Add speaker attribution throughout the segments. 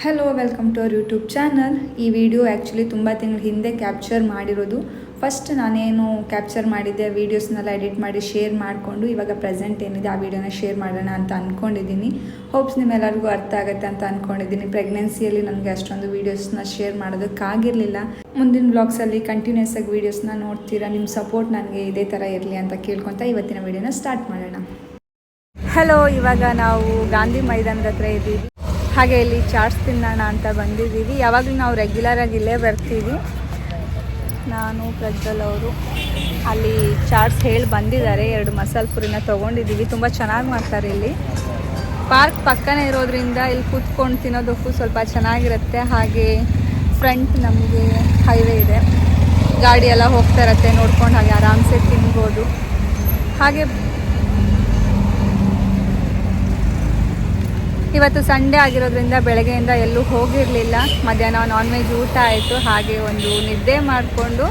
Speaker 1: Hello welcome to our YouTube channel. ಈ video actually ತುಂಬ ತಿಂಗಳ ಹಿಂದೆ ಕ್ಯಾಪ್ಚರ್ ಮಾಡಿರೋದು. ಫಸ್ಟ್ ನಾನೇನು ಕ್ಯಾಪ್ಚರ್ ಮಾಡಿದ್ದೆ ವೀಡಿಯೋಸ್ನೆಲ್ಲ ಎಡಿಟ್ ಮಾಡಿ ಶೇರ್ ಮಾಡಿಕೊಂಡು ಇವಾಗ ಪ್ರೆಸೆಂಟ್ ಏನಿದೆ ಆ ವಿಡಿಯೋನ ಶೇರ್ ಮಾಡೋಣ ಅಂತ ಅಂದ್ಕೊಂಡಿದ್ದೀನಿ. ಹೋಪ್ಸ್ ನಿಮ್ಮೆಲ್ಲರಿಗೂ ಅರ್ಥ ಆಗುತ್ತೆ ಅಂತ ಅಂದ್ಕೊಂಡಿದ್ದೀನಿ. ಪ್ರೆಗ್ನೆನ್ಸಿಯಲ್ಲಿ ನನಗೆ ಅಷ್ಟೊಂದು ವೀಡಿಯೋಸ್ನ ಶೇರ್ ಮಾಡೋದಕ್ಕಾಗಿರಲಿಲ್ಲ. ಮುಂದಿನ ಬ್ಲಾಗ್ಸಲ್ಲಿ ಕಂಟಿನ್ಯೂಸ್ ಆಗಿ ವೀಡಿಯೋಸ್ನ ನೋಡ್ತೀರಾ. ನಿಮ್ಮ ಸಪೋರ್ಟ್ ನನಗೆ ಇದೇ ಥರ ಇರಲಿ ಅಂತ ಕೇಳ್ಕೊತಾ ಇವತ್ತಿನ ವಿಡಿಯೋನ ಸ್ಟಾರ್ಟ್ ಮಾಡೋಣ. ಹಲೋ, ಇವಾಗ ನಾವು ಗಾಂಧಿ ಮೈದಾನದ ಹತ್ರ ಇದ್ದೀವಿ. ಹಾಗೆ ಇಲ್ಲಿ ಚಾಟ್ಸ್ ತಿನ್ನೋಣ ಅಂತ ಬಂದಿದ್ದೀವಿ. ಯಾವಾಗಲೂ ನಾವು ರೆಗ್ಯುಲರಾಗಿ ಇಲ್ಲೇ ಬರ್ತೀವಿ. ನಾನು ಪ್ರಜ್ವಲ್ ಅವರು ಅಲ್ಲಿ ಚಾಟ್ಸ್ ಹೇಳಿ ಬಂದಿದ್ದಾರೆ. 2 ಮಸಾಲೆ ಪುರಿನ ತೊಗೊಂಡಿದ್ದೀವಿ. ತುಂಬ ಚೆನ್ನಾಗಿ ಮಾಡ್ತಾರೆ. ಇಲ್ಲಿ ಪಾರ್ಕ್ ಪಕ್ಕನೇ ಇರೋದ್ರಿಂದ ಇಲ್ಲಿ ಕೂತ್ಕೊಂಡು ತಿನ್ನೋದಕ್ಕೂ ಸ್ವಲ್ಪ ಚೆನ್ನಾಗಿರುತ್ತೆ. ಹಾಗೆ ಫ್ರಂಟ್ ನಮಗೆ ಹೈವೇ ಇದೆ, ಗಾಡಿ ಎಲ್ಲ ಹೋಗ್ತಾ ಇರತ್ತೆ, ನೋಡ್ಕೊಂಡು ಹಾಗೆ ಆರಾಮ್ಸೆ ತಿನ್ಬೋದು. ಹಾಗೆ ಇವತ್ತು ಸಂಡೇ ಆಗಿರೋದ್ರಿಂದ ಬೆಳಗ್ಗೆಯಿಂದ ಎಲ್ಲೂ ಹೋಗಿರಲಿಲ್ಲ. ಮಧ್ಯಾಹ್ನ ನಾನ್ ವೆಜ್ ಊಟ ಆಯಿತು. ಹಾಗೆ ಒಂದು ನಿದ್ದೆ ಮಾಡಿಕೊಂಡು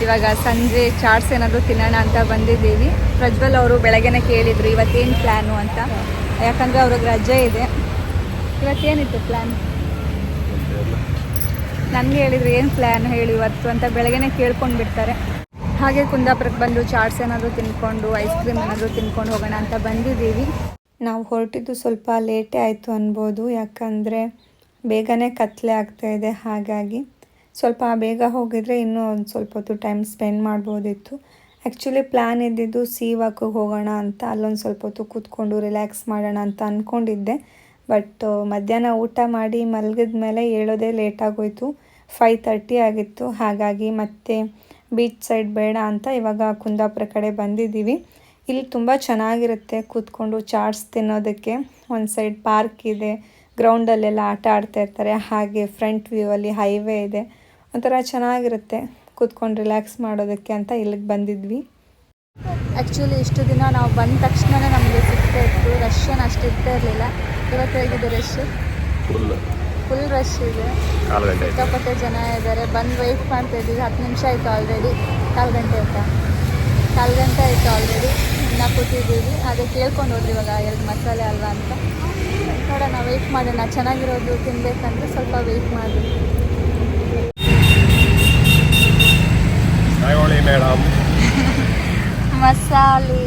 Speaker 1: ಇವಾಗ ಸಂಜೆ ಚಾಟ್ಸ್ ಏನಾದರೂ ತಿನ್ನೋಣ ಅಂತ ಬಂದಿದ್ದೀವಿ. ಪ್ರಜ್ವಲ್ ಅವರು ಬೆಳಗ್ಗೆನೇ ಕೇಳಿದರು ಇವತ್ತೇನು ಪ್ಲ್ಯಾನು ಅಂತ. ಯಾಕಂದರೆ ಅವ್ರಿಗೆ ರಜೆ ಇದೆ. ಇವತ್ತೇನಿತ್ತು ಪ್ಲ್ಯಾನ್? ನನಗೆ ಹೇಳಿದರು ಏನು ಪ್ಲ್ಯಾನ್ ಹೇಳಿ ಇವತ್ತು ಅಂತ. ಬೆಳಗ್ಗೆನೇ ಕೇಳ್ಕೊಂಡು ಬಿಡ್ತಾರೆ. ಹಾಗೆ ಕುಂದಾಪುರಕ್ಕೆ ಬಂದು ಚಾಟ್ಸ್ ಏನಾದರೂ ತಿನ್ಕೊಂಡು ಐಸ್ ಕ್ರೀಮ್ ಏನಾದರೂ ತಿನ್ಕೊಂಡು ಹೋಗೋಣ ಅಂತ ಬಂದಿದ್ದೀವಿ. ನಾವು ಹೊರಟಿದ್ದು ಸ್ವಲ್ಪ ಲೇಟೇ ಆಯಿತು ಅನ್ಬೋದು. ಯಾಕಂದರೆ ಬೇಗನೆ ಕತ್ತಲೆ ಆಗ್ತಾಯಿದೆ. ಹಾಗಾಗಿ ಸ್ವಲ್ಪ ಬೇಗ ಹೋಗಿದರೆ ಇನ್ನೂ ಒಂದು ಸ್ವಲ್ಪ ಹೊತ್ತು ಟೈಮ್ ಸ್ಪೆಂಡ್ ಮಾಡ್ಬೋದಿತ್ತು. ಆ್ಯಕ್ಚುಲಿ ಪ್ಲ್ಯಾನ್ ಇದ್ದಿದ್ದು ಸಿ ವಾಕಿಗೆ ಹೋಗೋಣ ಅಂತ. ಅಲ್ಲೊಂದು ಸ್ವಲ್ಪ ಹೊತ್ತು ಕೂತ್ಕೊಂಡು ರಿಲ್ಯಾಕ್ಸ್ ಮಾಡೋಣ ಅಂತ ಅಂದ್ಕೊಂಡಿದ್ದೆ. ಬಟ್ ಮಧ್ಯಾಹ್ನ ಊಟ ಮಾಡಿ ಮಲಗಿದ ಮೇಲೆ ಹೇಳೋದೇ ಲೇಟಾಗೋಯಿತು. 5:30 ಆಗಿತ್ತು. ಹಾಗಾಗಿ ಮತ್ತೆ ಬೀಚ್ ಸೈಡ್ ಬೇಡ ಅಂತ ಇವಾಗ ಕುಂದಾಪುರ ಕಡೆ ಬಂದಿದ್ದೀವಿ. ಇಲ್ಲಿ ತುಂಬ ಚೆನ್ನಾಗಿರುತ್ತೆ ಕೂತ್ಕೊಂಡು ಚಾಟ್ಸ್ ತಿನ್ನೋದಕ್ಕೆ. ಒಂದು ಸೈಡ್ ಪಾರ್ಕ್ ಇದೆ, ಗ್ರೌಂಡಲ್ಲೆಲ್ಲ ಆಟ ಆಡ್ತಾ ಇರ್ತಾರೆ. ಹಾಗೆ ಫ್ರಂಟ್ ವ್ಯೂ ಅಲ್ಲಿ ಹೈವೇ ಇದೆ. ಒಂಥರ ಚೆನ್ನಾಗಿರುತ್ತೆ ಕೂತ್ಕೊಂಡು ರಿಲ್ಯಾಕ್ಸ್ ಮಾಡೋದಕ್ಕೆ ಅಂತ ಇಲ್ಲಿಗೆ ಬಂದಿದ್ವಿ. ಆ್ಯಕ್ಚುಲಿ ಇಷ್ಟು ದಿನ ನಾವು ಬಂದ ತಕ್ಷಣವೇ ನಮಗೆ ಸಿಗ್ತಾ ಇತ್ತು. ರಶ್ ಏನು ಅಷ್ಟು ಇರ್ತಾ ಇರಲಿಲ್ಲ. ಇವತ್ತು ಹೇಗಿದೆ ರಶ್? ಫುಲ್ ರಶ್ ಇದೆ. ಸಿಕ್ಕಾಪಟ್ಟೆ ಜನ ಇದ್ದಾರೆ. ಬಂದು ವೆಯ್ಟ್ ಮಾಡ್ತಾ ಇದ್ದೀವಿ. 10 ನಿಮಿಷ ಆಯಿತು ಆಲ್ರೆಡಿ. ಕಾಲು ಗಂಟೆ ಆಯಿತು ಆಲ್ರೆಡಿ. ಇನ್ನೂ ಕೂತಿದ್ದೀವಿ. ಅದೇ ಕೇಳ್ಕೊಂಡು ಹೋದ್ರಿ ಇವಾಗ 2 ಮಸಾಲೆ ಅಲ್ವಾ ಅಂತ. ನೋಡೋಣ, ವೆಯ್ಟ್ ಮಾಡೋಣ. ಚೆನ್ನಾಗಿರೋದು ತಿನ್ನಬೇಕಂದ್ರೆ ಸ್ವಲ್ಪ ವೆಯ್ಟ್ ಮಾಡಿ.
Speaker 2: ಮೇಡಮ್
Speaker 1: ಮಸಾಲೆ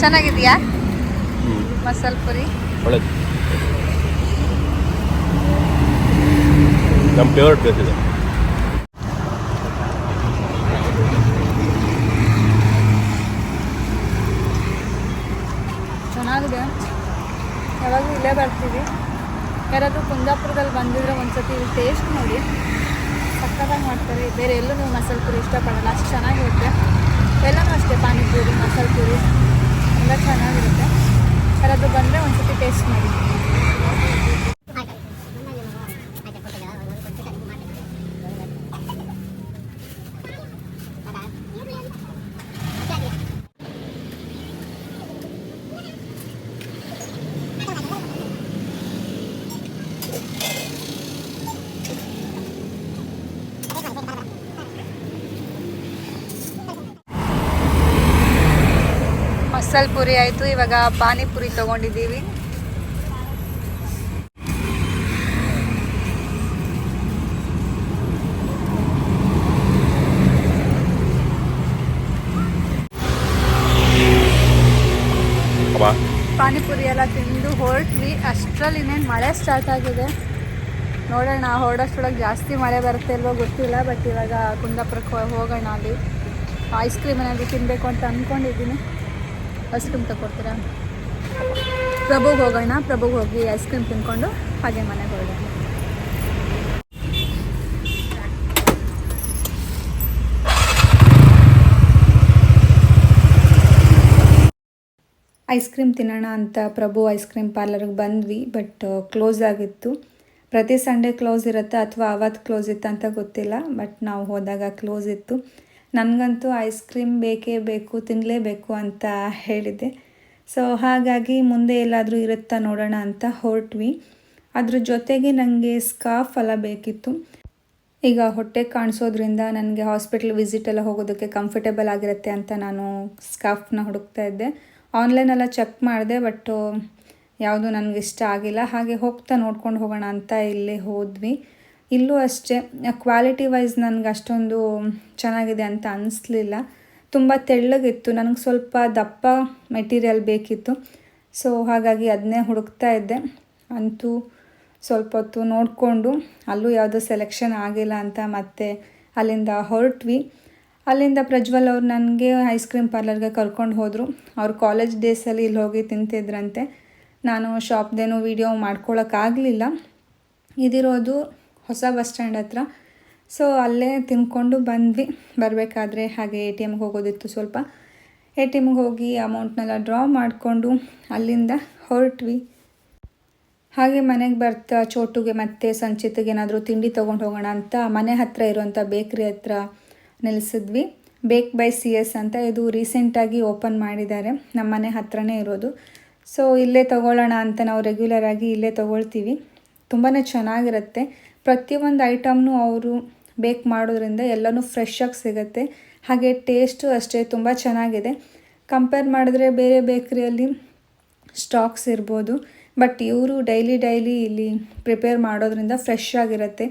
Speaker 1: ಚೆನ್ನಾಗಿದೆಯಾ? ಮಸಾಲೆ ಪುರಿ
Speaker 2: ನಮ್ಮ ಫೇವ್ರೆಟ್ ಪ್ಲೇಸ್ ಇದೆ.
Speaker 1: ಚೆನ್ನಾಗಿದೆ. ಯಾವಾಗಲೂ ಇಲ್ಲೇ ಬರ್ತೀವಿ. ಯಾರಾದರೂ ಕುಂದಾಪುರದಲ್ಲಿ ಬಂದಿದ್ರೆ ಒಂದ್ಸತಿ ಇಲ್ಲಿ ಟೇಸ್ಟ್ ನೋಡಿ. ಸಕ್ಕತ್ತಾಗಿ ಮಾಡ್ತಾರೆ. ಬೇರೆ ಎಲ್ಲೂ ನೀವು ಮಸಾಲೆ ಪುರಿ ಇಷ್ಟಪಡಲ್ಲ, ಅಷ್ಟು ಚೆನ್ನಾಗಿರುತ್ತೆ. ಎಲ್ಲನೂ ಅಷ್ಟೇ, ಪಾನಿಪುರಿ, ಮಸಾಲೆ ಪುರಿ ಎಲ್ಲ ಚೆನ್ನಾಗಿರುತ್ತೆ. ಯಾರಾದರೂ ಬಂದರೆ ಒಂದ್ಸತಿ ಟೇಸ್ಟ್ ಮಾಡಿ. ಮಸಾಲೆ ಪುರಿ ಆಯಿತು. ಇವಾಗ ಪಾನಿಪುರಿ ತೊಗೊಂಡಿದ್ದೀವಿ. ಪಾನಿಪುರಿ ಎಲ್ಲ ತಿಂದು ಹೊರಟ್ವಿ. ಅಷ್ಟರಲ್ಲಿ ಇನ್ನೇನು ಮಳೆ ಸ್ಟಾರ್ಟ್ ಆಗಿದೆ. ನೋಡೋಣ, ಹೊರಡೋಷ್ಟರೊಳಗೆ ಜಾಸ್ತಿ ಮಳೆ ಬರುತ್ತೆ ಇಲ್ವೋ ಗೊತ್ತಿಲ್ಲ. ಬಟ್ ಇವಾಗ ಕುಂದಾಪುರಕ್ಕೆ ಹೋಗೋಣ. ಅಲ್ಲಿ ಐಸ್ ಕ್ರೀಮ್ ಏನಾದರೂ ತಿನ್ನಬೇಕು ಅಂತ ಅಂದ್ಕೊಂಡಿದ್ದೀನಿ. Ice cream ತಗೊಡ್ತೀರಾ? ಪ್ರಭುಗೆ ಹೋಗೋಣ. ಪ್ರಭುಗೆ ಹೋಗಿ ಐಸ್ ಕ್ರೀಮ್ ತಿನ್ಕೊಂಡು ಹಾಗೆ ಮನೆಗೆ ಹೊರಡೋಣ. ಐಸ್ ಕ್ರೀಮ್ ತಿನ್ನೋಣ ಅಂತ ಪ್ರಭು ಐಸ್ ಕ್ರೀಮ್ ಪಾರ್ಲರ್ಗೆ ಬಂದ್ವಿ. ಬಟ್ ಕ್ಲೋಸ್ ಆಗಿತ್ತು. ಪ್ರತಿ ಸಂಡೇ ಕ್ಲೋಸ್ ಇರುತ್ತೆ ಅಥವಾ ಅವತ್ತು ಕ್ಲೋಸ್ ಇತ್ತು ಅಂತ ಗೊತ್ತಿಲ್ಲ. ಬಟ್ ನಾವು ಹೋದಾಗ ಕ್ಲೋಸ್ ಇತ್ತು. ನನಗಂತೂ ಐಸ್ ಕ್ರೀಮ್ ಬೇಕೇ ಬೇಕು, ತಿನ್ನಲೇಬೇಕು ಅಂತ ಹೇಳಿದ್ದೆ. ಸೊ ಹಾಗಾಗಿ ಮುಂದೆ ಎಲ್ಲಾದರೂ ಇರುತ್ತಾ ನೋಡೋಣ ಅಂತ ಹೊರಟ್ವಿ. ಅದ್ರ ಜೊತೆಗೆ ನನಗೆ ಸ್ಕಾರ್ಫ್ ಎಲ್ಲ ಬೇಕಿತ್ತು. ಈಗ ಹೊಟ್ಟೆ ಕಾಣಿಸೋದ್ರಿಂದ ನನಗೆ ಹಾಸ್ಪಿಟಲ್ ವಿಸಿಟ್ ಎಲ್ಲ ಹೋಗೋದಕ್ಕೆ ಕಂಫರ್ಟೇಬಲ್ ಆಗಿರುತ್ತೆ ಅಂತ ನಾನು ಸ್ಕಾರ್ಫ್ನ ಹುಡುಕ್ತಾ ಇದ್ದೆ. ಆನ್ಲೈನೆಲ್ಲ ಚೆಕ್ ಮಾಡಿದೆ, ಬಟ್ ಯಾವುದು ನನಗೆ ಇಷ್ಟ ಆಗಿಲ್ಲ. ಹಾಗೆ ಹೋಗ್ತಾ ನೋಡ್ಕೊಂಡು ಹೋಗೋಣ ಅಂತ ಇಲ್ಲಿ ಹೋದ್ವಿ. ಇಲ್ಲೂ ಅಷ್ಟೇ ಕ್ವಾಲಿಟಿ ವೈಸ್ ನನಗೆ ಅಷ್ಟೊಂದು ಚೆನ್ನಾಗಿದೆ ಅಂತ ಅನ್ನಿಸ್ಲಿಲ್ಲ. ತುಂಬ ತೆಳ್ಳಗಿತ್ತು, ನನಗೆ ಸ್ವಲ್ಪ ದಪ್ಪ ಮೆಟೀರಿಯಲ್ ಬೇಕಿತ್ತು. ಸೊ ಹಾಗಾಗಿ ಅದನ್ನೇ ಹುಡುಕ್ತಾ ಇದ್ದೆ. ಅಂತೂ ಸ್ವಲ್ಪ ಹೊತ್ತು ನೋಡಿಕೊಂಡು ಅಲ್ಲೂ ಯಾವುದೋ ಸೆಲೆಕ್ಷನ್ ಆಗಿಲ್ಲ ಅಂತ ಮತ್ತೆ ಅಲ್ಲಿಂದ ಹೊರಟ್ವಿ. ಅಲ್ಲಿಂದ ಪ್ರಜ್ವಲ್ ಅವ್ರು ನನಗೆ ಐಸ್ ಕ್ರೀಮ್ ಪಾರ್ಲರ್ಗೆ ಕರ್ಕೊಂಡು ಹೋದರು. ಅವ್ರು ಕಾಲೇಜ್ ಡೇಸಲ್ಲಿ ಇಲ್ಲಿ ಹೋಗಿ ತಿಂತಿದ್ರಂತೆ. ನಾನು ಶಾಪ್ದೇನೂ ವೀಡಿಯೋ ಮಾಡ್ಕೊಳ್ಳೋಕ್ಕಾಗಲಿಲ್ಲ. ಇದಿರೋದು ಹೊಸ ಬಸ್ ಸ್ಟ್ಯಾಂಡ್ ಹತ್ರ. ಸೊ ಅಲ್ಲೇ ತಿನ್ಕೊಂಡು ಬಂದ್ವಿ. ಬರಬೇಕಾದ್ರೆ ಹಾಗೆ ATMಗೆ ಹೋಗೋದಿತ್ತು ಸ್ವಲ್ಪ. ATMಗೆ ಹೋಗಿ ಅಮೌಂಟ್ನೆಲ್ಲ ಡ್ರಾ ಮಾಡಿಕೊಂಡು ಅಲ್ಲಿಂದ ಹೊರಟ್ವಿ. ಹಾಗೆ ಮನೆಗೆ ಬರ್ತಾ ಚೋಟುಗೆ ಮತ್ತು ಸಂಚಿತಿಗೆ ಏನಾದರೂ ತಿಂಡಿ ತೊಗೊಂಡು ಹೋಗೋಣ ಅಂತ ಮನೆ ಹತ್ತಿರ ಇರುವಂಥ ಬೇಕ್ರಿ ಹತ್ರ ನಿಲ್ಲಿಸಿದ್ವಿ. ಬೇಕ್ ಬೈ CS ಅಂತ, ಇದು ರೀಸೆಂಟಾಗಿ ಓಪನ್ ಮಾಡಿದ್ದಾರೆ, ನಮ್ಮ ಮನೆ ಹತ್ರನೇ ಇರೋದು. ಸೊ ಇಲ್ಲೇ ತೊಗೊಳ್ಳೋಣ ಅಂತ ನಾವು ರೆಗ್ಯುಲರಾಗಿ ಇಲ್ಲೇ ತೊಗೊಳ್ತೀವಿ. ತುಂಬಾ ಚೆನ್ನಾಗಿರುತ್ತೆ. ಪ್ರತಿಯೊಂದು ಐಟಮ್ನು ಅವರು ಬೇಕ್ ಮಾಡೋದ್ರಿಂದ ಎಲ್ಲನೂ ಫ್ರೆಶ್ಶಾಗಿ ಸಿಗುತ್ತೆ. ಹಾಗೆ ಟೇಸ್ಟು ಅಷ್ಟೇ ತುಂಬ ಚೆನ್ನಾಗಿದೆ. ಕಂಪೇರ್ ಮಾಡಿದ್ರೆ ಬೇರೆ ಬೇಕ್ರಿಯಲ್ಲಿ ಸ್ಟಾಕ್ಸ್ ಇರ್ಬೋದು, ಬಟ್ ಇವರು ಡೈಲಿ ಇಲ್ಲಿ ಪ್ರಿಪೇರ್ ಮಾಡೋದ್ರಿಂದ ಫ್ರೆಶ್ ಆಗಿರುತ್ತೆ.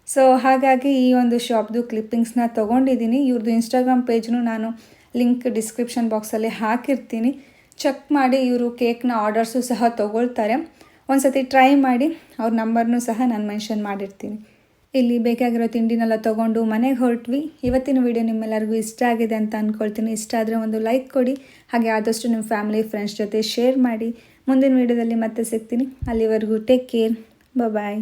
Speaker 1: ಸೊ ಹಾಗಾಗಿ ಈ ಒಂದು ಶಾಪ್ದು ಕ್ಲಿಪ್ಪಿಂಗ್ಸ್ನ ತೊಗೊಂಡಿದ್ದೀನಿ. ಇವ್ರದ್ದು ಇನ್ಸ್ಟಾಗ್ರಾಮ್ ಪೇಜ್ನು ನಾನು ಲಿಂಕ್ ಡಿಸ್ಕ್ರಿಪ್ಷನ್ ಬಾಕ್ಸಲ್ಲಿ ಹಾಕಿರ್ತೀನಿ. ಚೆಕ್ ಮಾಡಿ. ಇವರು ಕೇಕ್ನ ಆರ್ಡರ್ಸು ಸಹ ತೊಗೊಳ್ತಾರೆ. ಒಂದು ಸತಿ ಟ್ರೈ ಮಾಡಿ. ಅವ್ರ ನಂಬರ್ನೂ ಸಹ ನಾನು ಮೆನ್ಷನ್ ಮಾಡಿರ್ತೀನಿ. ಇಲ್ಲಿ ಬೇಕಾಗಿರೋ ತಿಂಡಿನೆಲ್ಲ ತೊಗೊಂಡು ಮನೆಗೆ ಹೊರಟ್ವಿ. ಇವತ್ತಿನ ವಿಡಿಯೋ ನಿಮ್ಮೆಲ್ಲರಿಗೂ ಇಷ್ಟ ಆಗಿದೆ ಅಂತ ಅಂದ್ಕೊಳ್ತೀನಿ. ಇಷ್ಟ ಆದರೆ ಒಂದು ಲೈಕ್ ಕೊಡಿ. ಹಾಗೆ ಆದಷ್ಟು ನಿಮ್ಮ ಫ್ಯಾಮಿಲಿ ಫ್ರೆಂಡ್ಸ್ ಜೊತೆ ಶೇರ್ ಮಾಡಿ. ಮುಂದಿನ ವಿಡಿಯೋದಲ್ಲಿ ಮತ್ತೆ ಸಿಗ್ತೀನಿ. ಅಲ್ಲಿವರೆಗೂ ಟೇಕ್ ಕೇರ್. ಬಾಯ್.